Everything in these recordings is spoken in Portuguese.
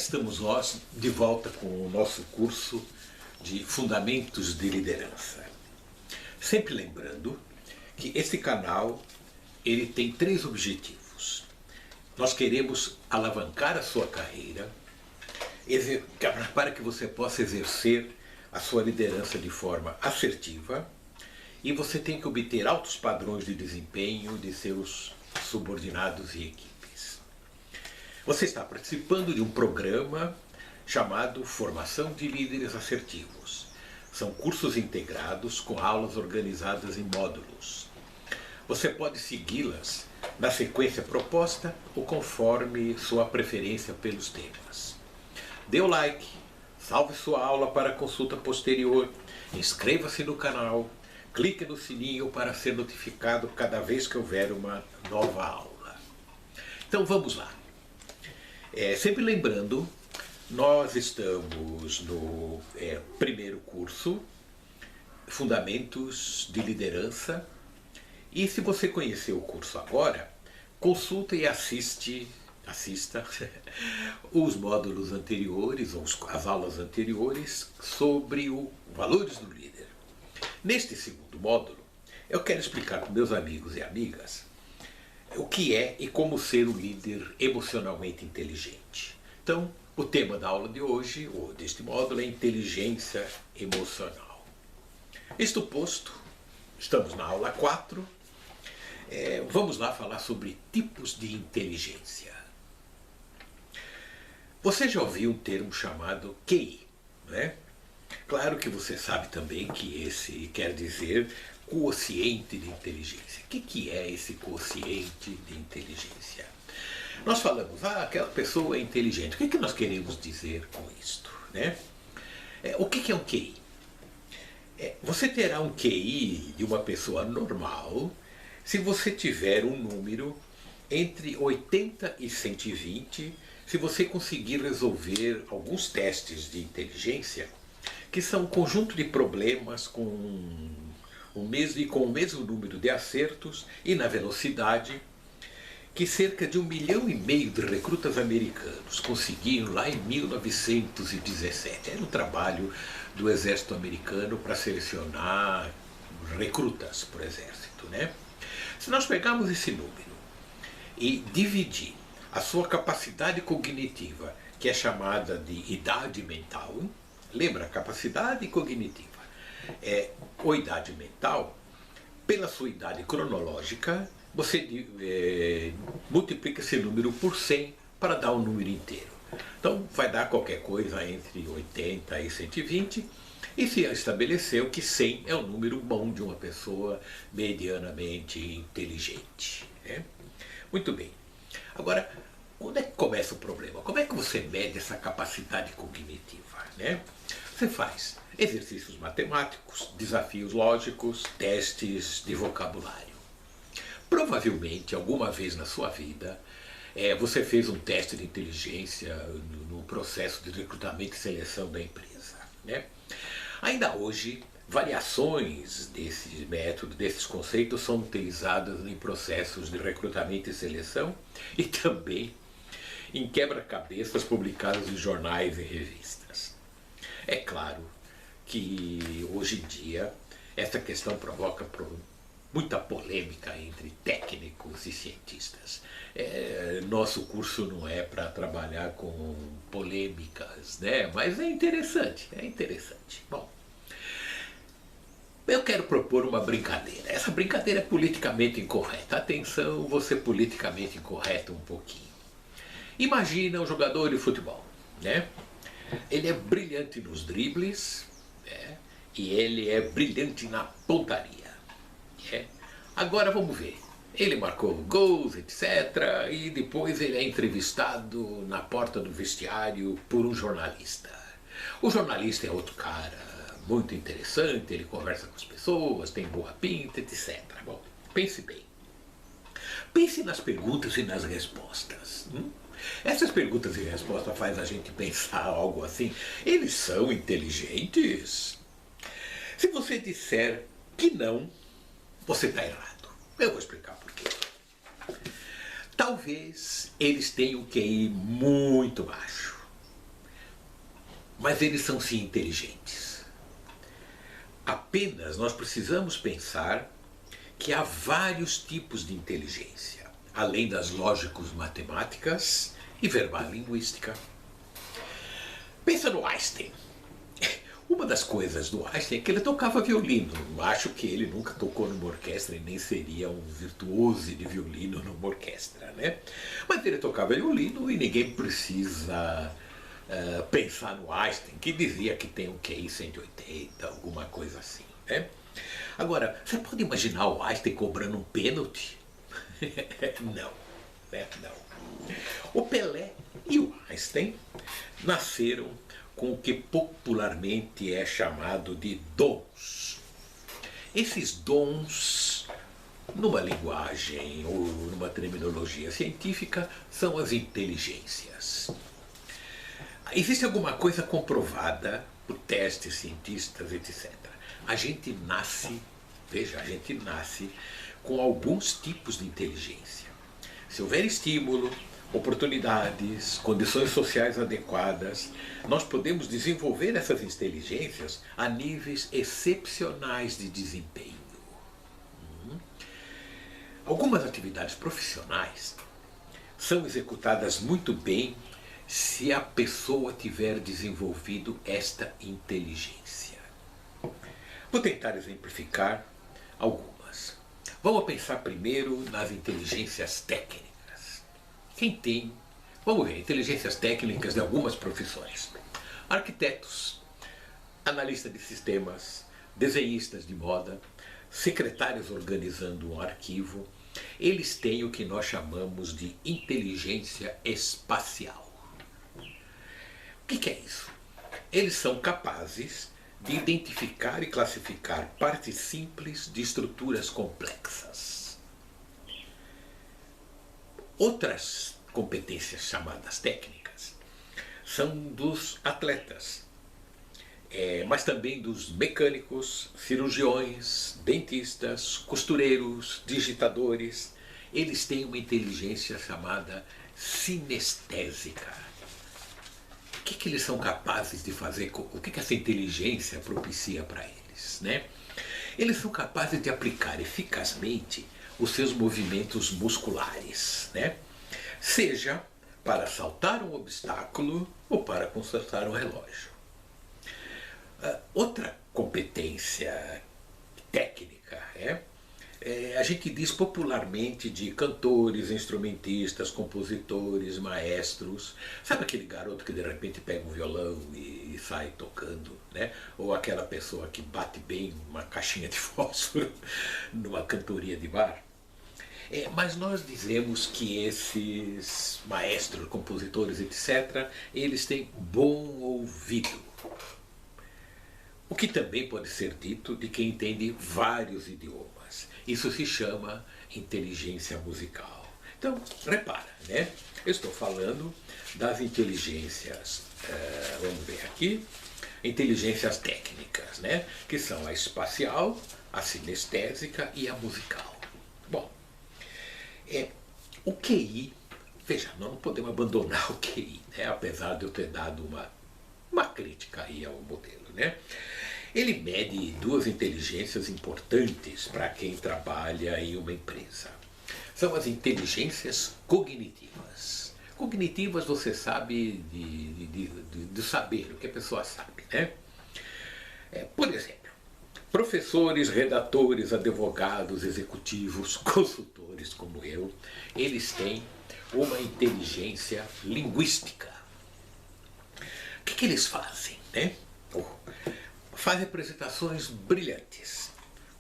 estamos nós de volta com o nosso curso de Fundamentos de Liderança. Sempre lembrando que esse canal ele tem 3 objetivos. Nós queremos alavancar a sua carreira para que você possa exercer a sua liderança de forma assertiva, e você tem que obter altos padrões de desempenho de seus subordinados e equipes. Você está participando de um programa chamado Formação de Líderes Assertivos. São cursos integrados com aulas organizadas em módulos. Você pode segui-las na sequência proposta ou conforme sua preferência pelos temas. Dê o like, salve sua aula para consulta posterior, inscreva-se no canal, clique no sininho para ser notificado cada vez que houver uma nova aula. Então vamos lá. Sempre lembrando, nós estamos no primeiro curso, Fundamentos de Liderança, e se você conheceu o curso agora, consulta e assista os módulos anteriores, ou as aulas anteriores, sobre o valores do líder. Neste segundo módulo, eu quero explicar para meus amigos e amigas o que é e como ser um líder emocionalmente inteligente. Então, o tema da aula de hoje, ou deste módulo, é inteligência emocional. Isto posto, estamos na aula 4. Vamos lá falar sobre tipos de inteligência. Você já ouviu um termo chamado QI, não é? Claro que você sabe também que esse quer dizer quociente de inteligência. O que é esse quociente de inteligência? Nós falamos, aquela pessoa é inteligente. O que nós queremos dizer com isto, né? O que é um QI? Você terá um QI de uma pessoa normal se você tiver um número entre 80 e 120, se você conseguir resolver alguns testes de inteligência, que são um conjunto de problemas com o mesmo número de acertos e na velocidade que cerca de 1,5 milhão de recrutas americanos conseguiram lá em 1917. Era um trabalho do exército americano para selecionar recrutas para o exército, né? Se nós pegarmos esse número e dividir a sua capacidade cognitiva, que é chamada de idade mental, lembra, capacidade cognitiva ou idade mental, pela sua idade cronológica, você multiplica esse número por 100 para dar um número inteiro. Então vai dar qualquer coisa entre 80 e 120, e se estabeleceu que 100 é um número bom de uma pessoa medianamente inteligente, né? Muito bem. Agora, onde é que começa o problema? Como é que você mede essa capacidade cognitiva, né? Você faz exercícios matemáticos, desafios lógicos, testes de vocabulário. Provavelmente, alguma vez na sua vida, você fez um teste de inteligência no processo de recrutamento e seleção da empresa, né? Ainda hoje, variações desse método, desses conceitos, são utilizadas em processos de recrutamento e seleção e também em quebra-cabeças publicados em jornais e revistas. É claro que hoje em dia essa questão provoca muita polêmica entre técnicos e cientistas. Nosso curso não é para trabalhar com polêmicas, né? Mas é interessante. Bom, eu quero propor uma brincadeira. Essa brincadeira é politicamente incorreta. Atenção, vou ser politicamente incorreto um pouquinho. Imagina um jogador de futebol, né? Ele é brilhante nos dribles, né? E ele é brilhante na pontaria. Agora vamos ver. Ele marcou gols, etc. E depois ele é entrevistado na porta do vestiário por um jornalista. O jornalista é outro cara muito interessante, ele conversa com as pessoas, tem boa pinta, etc. Bom, pense bem. Pense nas perguntas e nas respostas. Essas perguntas e respostas fazem a gente pensar algo assim. Eles são inteligentes? Se você disser que não, você está errado. Eu vou explicar por quê. Talvez eles tenham um QI muito baixo. mas eles são sim inteligentes. Apenas nós precisamos pensar que há vários tipos de inteligência, além das lógicos-matemáticas e verbal-linguística. Pensa no Einstein. Uma das coisas do Einstein é que ele tocava violino. Acho que ele nunca tocou numa orquestra e nem seria um virtuoso de violino numa orquestra, né? Mas ele tocava violino e ninguém precisa pensar no Einstein, que dizia que tem um QI 180, alguma coisa assim, né? Agora, você pode imaginar o Einstein cobrando um pênalti? Não, né? Não. O Pelé e o Einstein nasceram com o que popularmente é chamado de dons. Esses dons, numa linguagem ou numa terminologia científica, são as inteligências. Existe alguma coisa comprovada por testes, cientistas, etc. A gente nasce com alguns tipos de inteligência. Se houver estímulo, oportunidades, condições sociais adequadas, nós podemos desenvolver essas inteligências a níveis excepcionais de desempenho. Algumas atividades profissionais são executadas muito bem se a pessoa tiver desenvolvido esta inteligência. Vou tentar exemplificar algumas. Vamos pensar primeiro nas inteligências técnicas. Quem tem, vamos ver, inteligências técnicas de algumas profissões. Arquitetos, analistas de sistemas, desenhistas de moda, secretários organizando um arquivo, eles têm o que nós chamamos de inteligência espacial. O que é isso? Eles são capazes de identificar e classificar partes simples de estruturas complexas. Outras competências chamadas técnicas são dos atletas, mas também dos mecânicos, cirurgiões, dentistas, costureiros, digitadores. Eles têm uma inteligência chamada sinestésica. O que eles são capazes de fazer? O que essa inteligência propicia para eles, né? Eles são capazes de aplicar eficazmente os seus movimentos musculares, né? Seja para saltar um obstáculo ou para consertar um relógio. Outra competência técnica a gente diz popularmente de cantores, instrumentistas, compositores, maestros. Sabe aquele garoto que de repente pega um violão e sai tocando, né? Ou aquela pessoa que bate bem uma caixinha de fósforo numa cantoria de bar? Mas nós dizemos que esses maestros, compositores, etc., eles têm bom ouvido. O que também pode ser dito de quem entende vários idiomas. Isso se chama inteligência musical. Então, repara, né? Eu estou falando das inteligências, vamos ver aqui, inteligências técnicas, né? Que são a espacial, a sinestésica e a musical. Bom, o QI, veja, nós não podemos abandonar o QI, né? Apesar de eu ter dado uma crítica aí ao modelo, né? Ele mede duas inteligências importantes para quem trabalha em uma empresa. São as inteligências cognitivas. Cognitivas, você sabe de saber, o que a pessoa sabe, né? Por exemplo, professores, redatores, advogados, executivos, consultores como eu, eles têm uma inteligência linguística. O que eles fazem, né? Fazem apresentações brilhantes,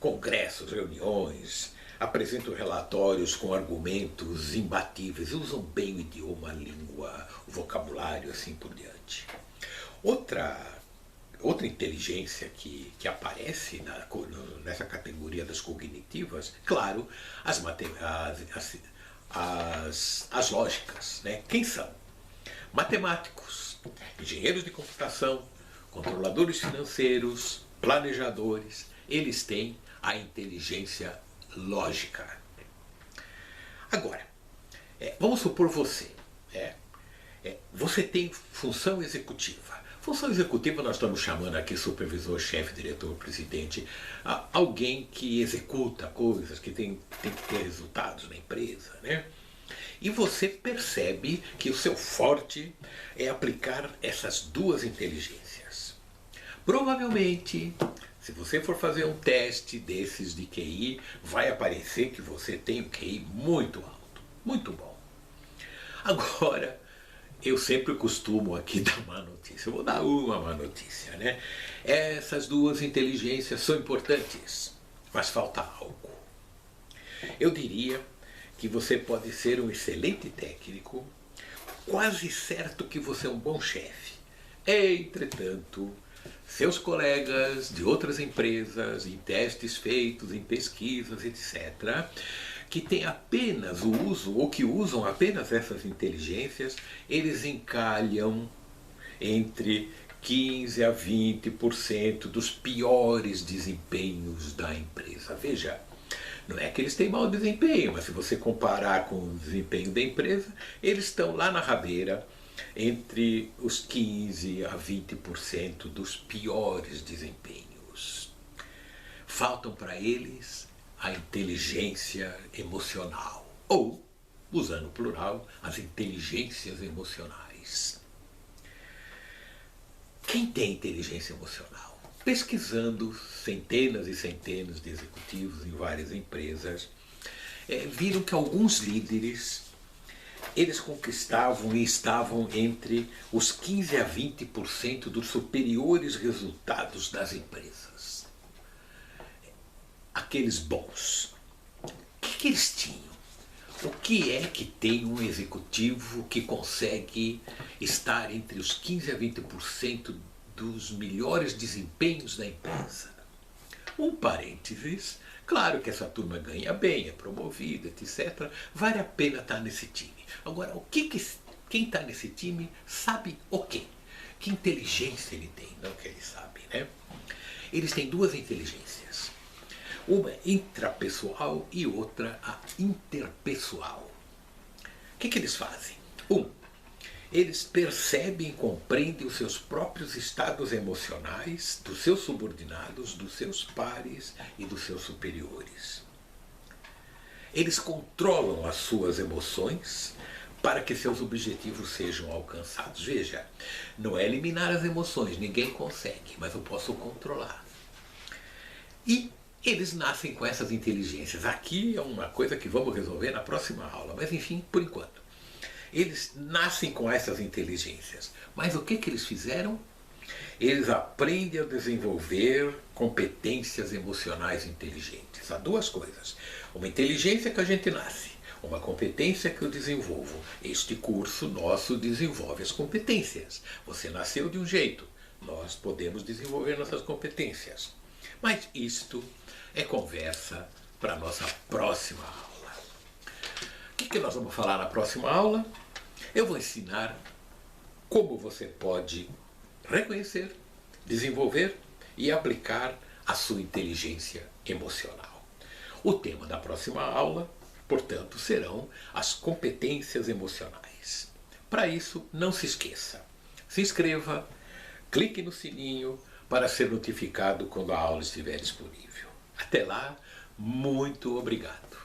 congressos, reuniões, apresentam relatórios com argumentos imbatíveis, usam bem o idioma, a língua, o vocabulário, assim por diante. Outra inteligência que aparece nessa categoria das cognitivas, claro, as lógicas, né? Quem são? Matemáticos, engenheiros de computação, controladores financeiros, planejadores, eles têm a inteligência lógica. Agora, vamos supor você tem função executiva, Função executiva nós estamos chamando aqui supervisor, chefe, diretor, presidente, alguém que executa coisas, que tem que ter resultados na empresa, né? E você percebe que o seu forte é aplicar essas duas inteligências. Provavelmente, se você for fazer um teste desses de QI, vai aparecer que você tem um QI muito alto, muito bom. Agora, eu sempre costumo aqui dar má notícia. Eu vou dar uma má notícia, né? Essas duas inteligências são importantes, mas falta algo. Eu diria que você pode ser um excelente técnico, quase certo que você é um bom chefe. Entretanto, seus colegas de outras empresas, em testes feitos, em pesquisas, etc., que têm apenas o uso, ou que usam apenas essas inteligências, eles encalham entre 15 a 20% dos piores desempenhos da empresa. Veja, não é que eles têm mau desempenho, mas se você comparar com o desempenho da empresa, eles estão lá na rabeira, entre os 15 a 20% dos piores desempenhos. Faltam para eles a inteligência emocional, ou, usando o plural, as inteligências emocionais. Quem tem inteligência emocional? Pesquisando centenas e centenas de executivos em várias empresas, viram que alguns líderes, eles conquistavam e estavam entre os 15 a 20% dos superiores resultados das empresas. Aqueles bons. O que eles tinham? O que é que tem um executivo que consegue estar entre os 15 a 20% dos melhores desempenhos da empresa? Um parênteses, claro que essa turma ganha bem, é promovida, etc. Vale a pena estar nesse time. Agora, quem está nesse time sabe o quê? Que inteligência ele tem, não que ele sabe, né? Eles têm duas inteligências. Uma intrapessoal e outra a interpessoal. O que eles fazem? Eles percebem e compreendem os seus próprios estados emocionais, dos seus subordinados, dos seus pares e dos seus superiores. Eles controlam as suas emoções para que seus objetivos sejam alcançados. Veja, não é eliminar as emoções, ninguém consegue, mas eu posso controlar. E eles nascem com essas inteligências. Aqui é uma coisa que vamos resolver na próxima aula, mas enfim, por enquanto. Eles nascem com essas inteligências. Mas o que eles fizeram? Eles aprendem a desenvolver competências emocionais inteligentes. Há duas coisas. Uma inteligência que a gente nasce, uma competência que eu desenvolvo. Este curso nosso desenvolve as competências. Você nasceu de um jeito, nós podemos desenvolver nossas competências. Mas isto é conversa para a nossa próxima aula. O que nós vamos falar na próxima aula? Eu vou ensinar como você pode reconhecer, desenvolver e aplicar a sua inteligência emocional. O tema da próxima aula, portanto, serão as competências emocionais. Para isso, não se esqueça, se inscreva, clique no sininho para ser notificado quando a aula estiver disponível. Até lá, muito obrigado.